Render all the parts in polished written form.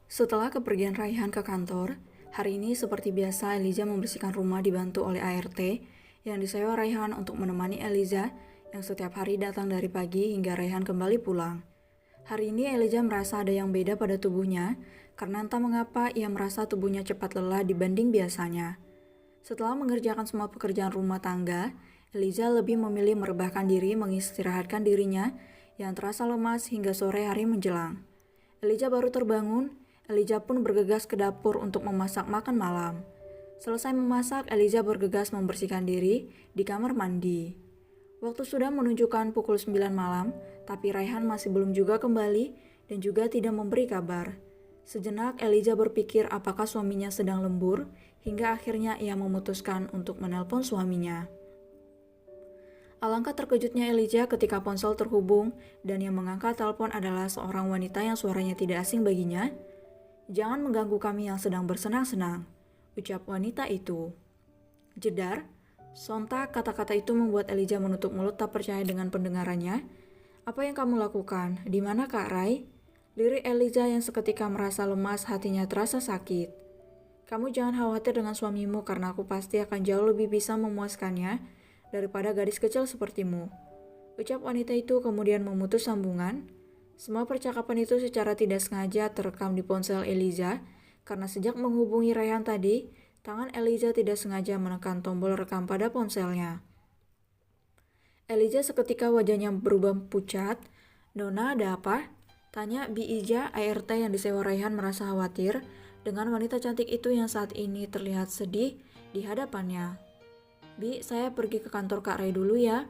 Setelah kepergian Raihan ke kantor, hari ini seperti biasa Eliza membersihkan rumah dibantu oleh ART yang disewa Raihan untuk menemani Eliza yang setiap hari datang dari pagi hingga Raihan kembali pulang. Hari ini Eliza merasa ada yang beda pada tubuhnya karena entah mengapa ia merasa tubuhnya cepat lelah dibanding biasanya. Setelah mengerjakan semua pekerjaan rumah tangga, Eliza lebih memilih merebahkan diri mengistirahatkan dirinya yang terasa lemas hingga sore hari menjelang. Eliza baru terbangun. Eliza pun bergegas ke dapur untuk memasak makan malam. Selesai memasak, Eliza bergegas membersihkan diri di kamar mandi. Waktu sudah menunjukkan pukul 9 malam, tapi Raihan masih belum juga kembali dan juga tidak memberi kabar. Sejenak Eliza berpikir apakah suaminya sedang lembur, hingga akhirnya ia memutuskan untuk menelpon suaminya. Alangkah terkejutnya Eliza ketika ponsel terhubung dan yang mengangkat telepon adalah seorang wanita yang suaranya tidak asing baginya. "Jangan mengganggu kami yang sedang bersenang-senang," ucap wanita itu. Jedar, sontak kata-kata itu membuat Eliza menutup mulut tak percaya dengan pendengarannya. "Apa yang kamu lakukan? Di mana Kak Rai?" Lirik Eliza yang seketika merasa lemas, hatinya terasa sakit. "Kamu jangan khawatir dengan suamimu karena aku pasti akan jauh lebih bisa memuaskannya daripada gadis kecil sepertimu," ucap wanita itu kemudian memutus sambungan. Semua percakapan itu secara tidak sengaja terekam di ponsel Eliza, karena sejak menghubungi Raihan tadi, tangan Eliza tidak sengaja menekan tombol rekam pada ponselnya. Eliza seketika wajahnya berubah pucat. "Nona, ada apa?" tanya Bi Ija, ART yang disewa Raihan merasa khawatir dengan wanita cantik itu yang saat ini terlihat sedih di hadapannya. "Bi, saya pergi ke kantor Kak Rai dulu ya,"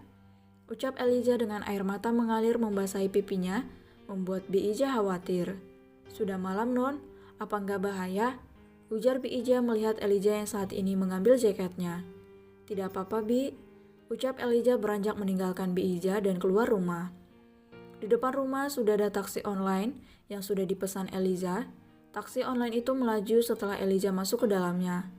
ucap Eliza dengan air mata mengalir membasahi pipinya, membuat Bi Ija khawatir. "Sudah malam, Non. Apa nggak bahaya?" ujar Bi Ija melihat Eliza yang saat ini mengambil jaketnya. "Tidak apa-apa, Bi," ucap Eliza beranjak meninggalkan Bi Ija dan keluar rumah. Di depan rumah sudah ada taksi online yang sudah dipesan Eliza. Taksi online itu melaju setelah Eliza masuk ke dalamnya.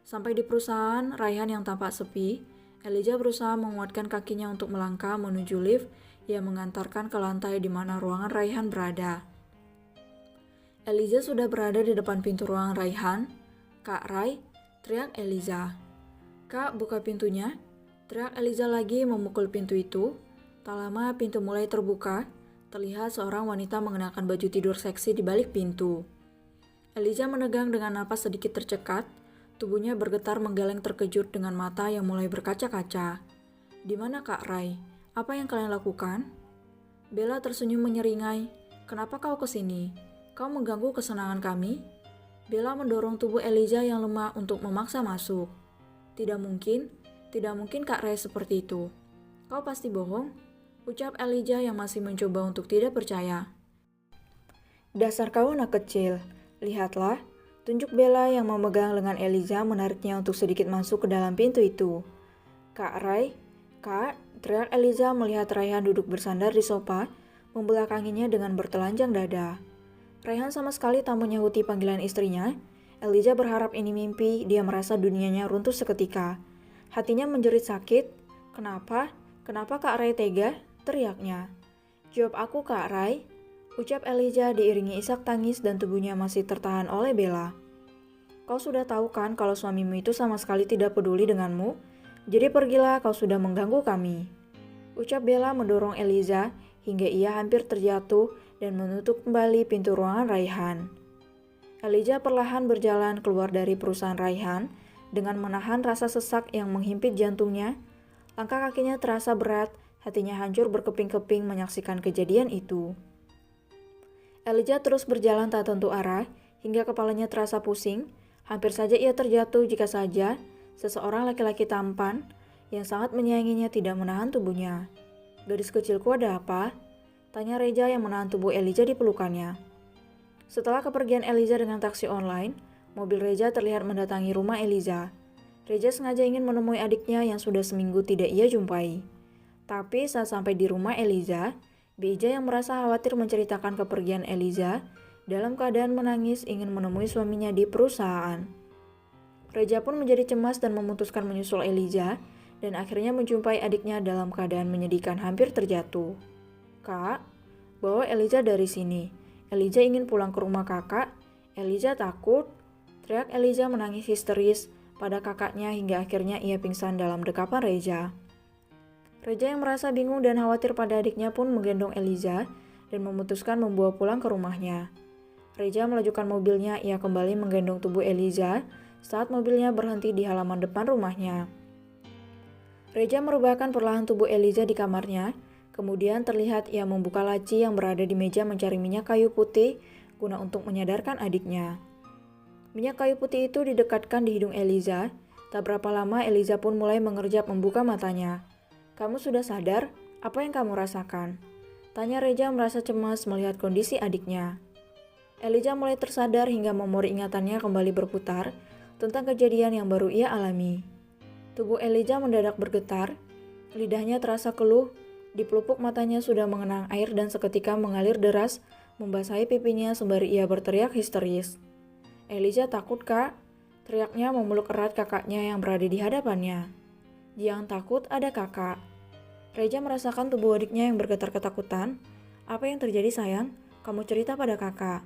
Sampai di perusahaan, Raihan yang tampak sepi, Eliza berusaha menguatkan kakinya untuk melangkah menuju lift yang mengantarkan ke lantai di mana ruangan Raihan berada. Eliza sudah berada di depan pintu ruangan Raihan. "Kak Rai," teriak Eliza. "Kak, buka pintunya," teriak Eliza lagi memukul pintu itu. Tak lama pintu mulai terbuka. Terlihat seorang wanita mengenakan baju tidur seksi di balik pintu. Eliza menegang dengan napas sedikit tercekat. Tubuhnya bergetar menggeleng terkejut dengan mata yang mulai berkaca-kaca. "Di mana Kak Rai? Apa yang kalian lakukan?" Bella tersenyum menyeringai. "Kenapa kau kesini? Kau mengganggu kesenangan kami?" Bella mendorong tubuh Eliza yang lemah untuk memaksa masuk. Tidak mungkin Kak Rai seperti itu. Kau pasti bohong," ucap Eliza yang masih mencoba untuk tidak percaya. "Dasar kau anak kecil, lihatlah," tunjuk Bella yang memegang lengan Eliza menariknya untuk sedikit masuk ke dalam pintu itu. "Kak Rai, Kak," teriak Eliza melihat Raihan duduk bersandar di sofa, membelakanginya dengan bertelanjang dada. Raihan sama sekali tak menyahuti panggilan istrinya. Eliza berharap ini mimpi, dia merasa dunianya runtuh seketika. Hatinya menjerit sakit. "Kenapa? Kenapa Kak Rai tega?" teriaknya. "Jawab aku Kak Rai," ucap Eliza diiringi isak tangis dan tubuhnya masih tertahan oleh Bella. "Kau sudah tahu kan kalau suamimu itu sama sekali tidak peduli denganmu? Jadi pergilah, kau sudah mengganggu kami," ucap Bella mendorong Eliza hingga ia hampir terjatuh dan menutup kembali pintu ruangan Raihan. Eliza perlahan berjalan keluar dari perusahaan Raihan dengan menahan rasa sesak yang menghimpit jantungnya. Langkah kakinya terasa berat, hatinya hancur berkeping-keping menyaksikan kejadian itu. Eliza terus berjalan tak tentu arah hingga kepalanya terasa pusing. Hampir saja ia terjatuh jika saja seseorang laki-laki tampan yang sangat menyayanginya tidak menahan tubuhnya. "Gadis kecilku, ada apa?" tanya Reja yang menahan tubuh Eliza di pelukannya. Setelah kepergian Eliza dengan taksi online, mobil Reja terlihat mendatangi rumah Eliza. Reja sengaja ingin menemui adiknya yang sudah seminggu tidak ia jumpai. Tapi saat sampai di rumah Eliza, Bija yang merasa khawatir menceritakan kepergian Eliza dalam keadaan menangis ingin menemui suaminya di perusahaan. Reja pun menjadi cemas dan memutuskan menyusul Eliza dan akhirnya menjumpai adiknya dalam keadaan menyedihkan hampir terjatuh. "Kak, bawa Eliza dari sini. Eliza ingin pulang ke rumah kakak." Eliza takut? Teriak Eliza menangis histeris pada kakaknya hingga akhirnya ia pingsan dalam dekapan Reza. Reza yang merasa bingung dan khawatir pada adiknya pun menggendong Eliza dan memutuskan membawa pulang ke rumahnya. Reza melajukan mobilnya, ia kembali menggendong tubuh Eliza saat mobilnya berhenti di halaman depan rumahnya. Reza merebahkan perlahan tubuh Eliza di kamarnya, kemudian terlihat ia membuka laci yang berada di meja mencari minyak kayu putih guna untuk menyadarkan adiknya. Minyak kayu putih itu didekatkan di hidung Eliza. Tak berapa lama Eliza pun mulai mengerjap membuka matanya. "Kamu sudah sadar? Apa yang kamu rasakan?" tanya Reza merasa cemas melihat kondisi adiknya. Eliza mulai tersadar hingga memori ingatannya kembali berputar tentang kejadian yang baru ia alami. Tubuh Eliza mendadak bergetar, lidahnya terasa keluh, di pelupuk matanya sudah mengenang air dan seketika mengalir deras membasahi pipinya sembari ia berteriak histeris. "Eliza takut, Kak?" teriaknya memeluk erat kakaknya yang berada di hadapannya. "Jangan takut, ada kakak." Reza merasakan tubuh adiknya yang bergetar ketakutan. "Apa yang terjadi sayang? Kamu cerita pada kakak."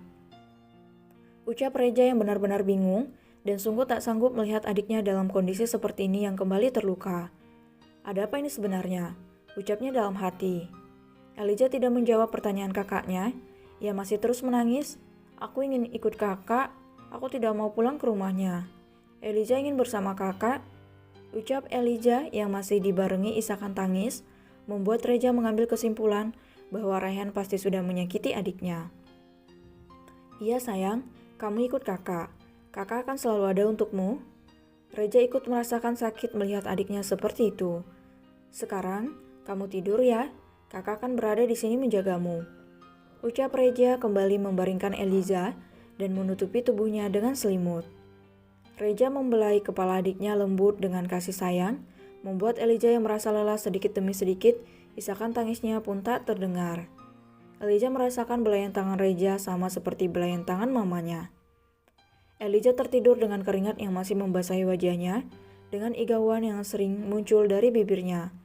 Ucap Reza yang benar-benar bingung dan sungguh tak sanggup melihat adiknya dalam kondisi seperti ini yang kembali terluka. "Ada apa ini sebenarnya?" ucapnya dalam hati. Eliza tidak menjawab pertanyaan kakaknya. Ia masih terus menangis. "Aku ingin ikut kakak. Aku tidak mau pulang ke rumahnya. Eliza ingin bersama kakak." Ucap Eliza yang masih dibarengi isakan tangis membuat Reza mengambil kesimpulan bahwa Raihan pasti sudah menyakiti adiknya. "Iya sayang, kamu ikut kakak. Kakak akan selalu ada untukmu." Reza ikut merasakan sakit melihat adiknya seperti itu. "Sekarang, kamu tidur ya. Kakak akan berada di sini menjagamu." Ucap Reza kembali membaringkan Eliza dan menutupi tubuhnya dengan selimut. Reza membelai kepala adiknya lembut dengan kasih sayang, membuat Eliza yang merasa lelah sedikit demi sedikit, isakan tangisnya pun tak terdengar. Eliza merasakan belayan tangan Reza sama seperti belayan tangan mamanya. Eliza tertidur dengan keringat yang masih membasahi wajahnya, dengan igauan yang sering muncul dari bibirnya.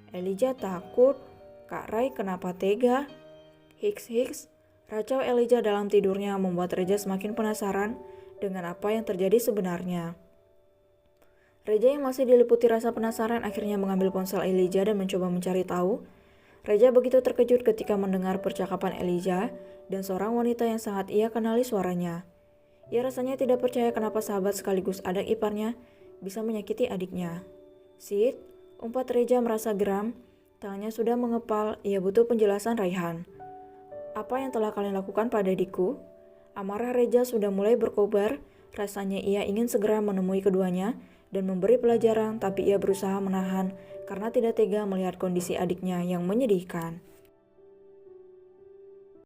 "Eliza takut, Kak Rai kenapa tega?" Hiks, racau Eliza dalam tidurnya membuat Reza semakin penasaran dengan apa yang terjadi sebenarnya. Reza yang masih diliputi rasa penasaran akhirnya mengambil ponsel Eliza dan mencoba mencari tahu. Reza begitu terkejut ketika mendengar percakapan Eliza dan seorang wanita yang sangat ia kenali suaranya. Ia rasanya tidak percaya kenapa sahabat sekaligus adik iparnya bisa menyakiti adiknya. "Sid," umpat Reza merasa geram, tangannya sudah mengepal, ia butuh penjelasan Raihan. "Apa yang telah kalian lakukan pada adikku?" Amarah Reza sudah mulai berkobar, rasanya ia ingin segera menemui keduanya dan memberi pelajaran, tapi ia berusaha menahan karena tidak tega melihat kondisi adiknya yang menyedihkan.